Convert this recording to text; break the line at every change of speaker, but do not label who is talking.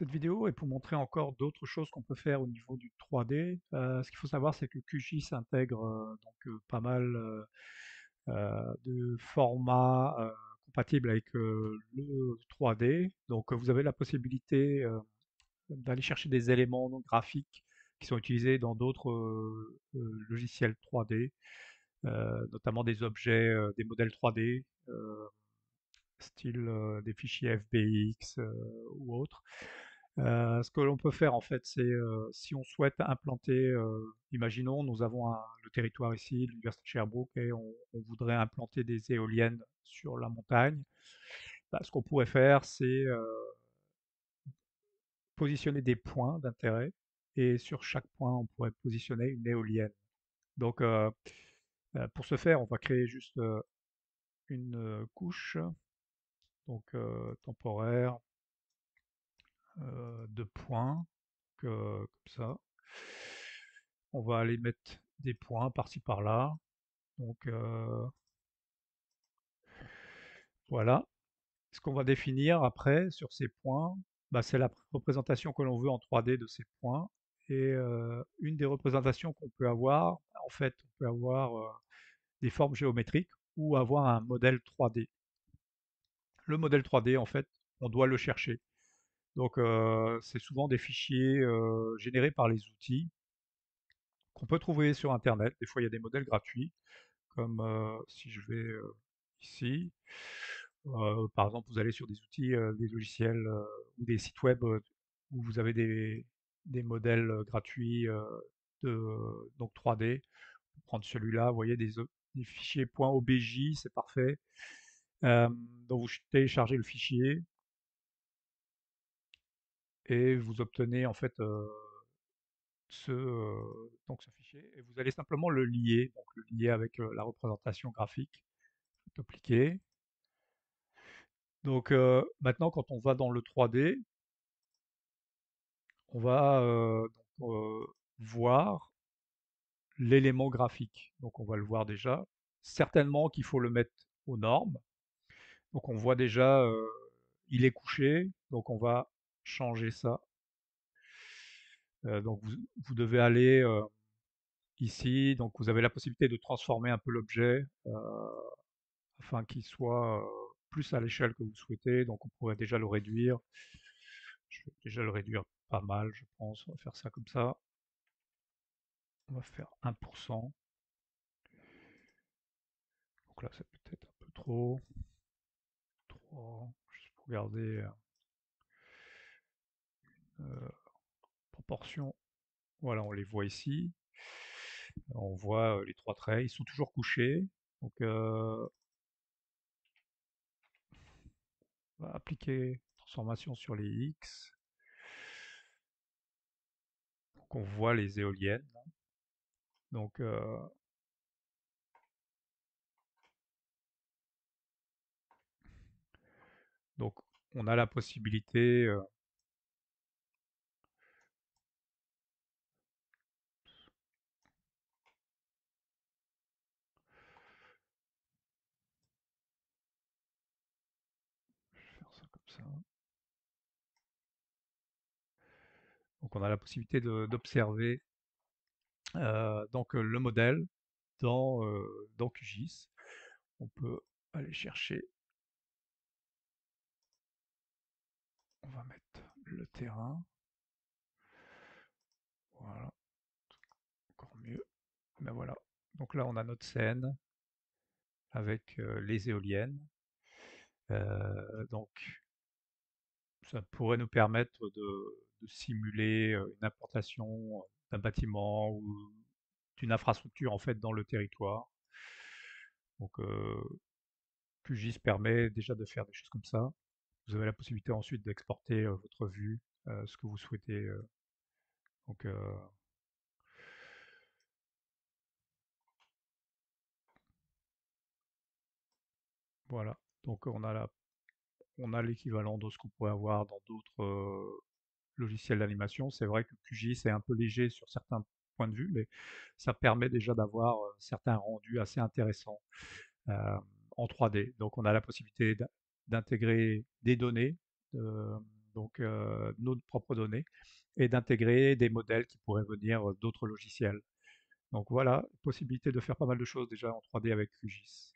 Cette vidéo est pour montrer encore d'autres choses qu'on peut faire au niveau du 3D. Ce qu'il faut savoir, c'est que QGIS intègre pas mal de formats compatibles avec le 3D. Donc vous avez la possibilité d'aller chercher des éléments graphiques qui sont utilisés dans d'autres logiciels 3D, notamment des objets, des modèles 3D, style des fichiers FBX ou autres. Ce que l'on peut faire en fait, c'est si on souhaite implanter, imaginons, nous avons le territoire ici, l'université de Sherbrooke, et on voudrait implanter des éoliennes sur la montagne. Bah, ce qu'on pourrait faire, c'est positionner des points d'intérêt, et sur chaque point, on pourrait positionner une éolienne. Donc, pour ce faire, on va créer juste une couche, donc temporaire, de points, comme ça. On va aller mettre des points par-ci par-là. Donc voilà. Ce qu'on va définir après sur ces points, bah, c'est la représentation que l'on veut en 3D de ces points. Et une des représentations qu'on peut avoir, en fait, on peut avoir des formes géométriques ou avoir un modèle 3D. Le modèle 3D, en fait, on doit le chercher. Donc c'est souvent des fichiers générés par les outils qu'on peut trouver sur Internet. Des fois, il y a des modèles gratuits, comme si je vais ici, par exemple, vous allez sur des outils, des logiciels ou des sites web où vous avez des modèles gratuits donc 3D. Prendre celui-là, vous voyez des fichiers .obj, c'est parfait. Euh, donc vous téléchargez le fichier et vous obtenez en fait donc ce fichier, et vous allez simplement le lier, donc le lier avec la représentation graphique. Appliquer. Donc maintenant, quand on va dans le 3D, on va voir l'élément graphique. Donc on va le voir déjà. Certainement qu'il faut le mettre aux normes. Donc on voit déjà, il est couché. Donc on va changer ça. Donc vous devez aller ici. Donc vous avez la possibilité de transformer un peu l'objet afin qu'il soit plus à l'échelle que vous souhaitez. Donc on pourrait déjà le réduire. Je vais déjà le réduire pas mal, je pense. On va faire ça comme ça. On va faire 1%. Donc là, c'est peut-être un peu trop. 3, juste pour garder proportion. Voilà, on les voit ici. On voit les trois traits, ils sont toujours couchés. Donc, on va appliquer transformation sur les X. Donc, on voit les éoliennes. Donc, donc on a la possibilité. Je vais faire ça comme ça. Donc, on a la possibilité d'observer donc le modèle dans QGIS. On peut aller chercher. On va mettre le terrain. Voilà, encore mieux. Ben voilà. Donc là, on a notre scène avec les éoliennes. Donc, ça pourrait nous permettre de simuler une implantation d'un bâtiment ou d'une infrastructure en fait dans le territoire. Donc, QGIS permet déjà de faire des choses comme ça. Vous avez la possibilité ensuite d'exporter votre vue, ce que vous souhaitez. Donc, voilà. Donc, on a l'équivalent de ce qu'on pourrait avoir dans d'autres logiciels d'animation. C'est vrai que QGIS est un peu léger sur certains points de vue, mais ça permet déjà d'avoir certains rendus assez intéressants en 3D. Donc on a la possibilité d'intégrer des données, donc nos propres données, et d'intégrer des modèles qui pourraient venir d'autres logiciels. Donc voilà, possibilité de faire pas mal de choses déjà en 3D avec QGIS.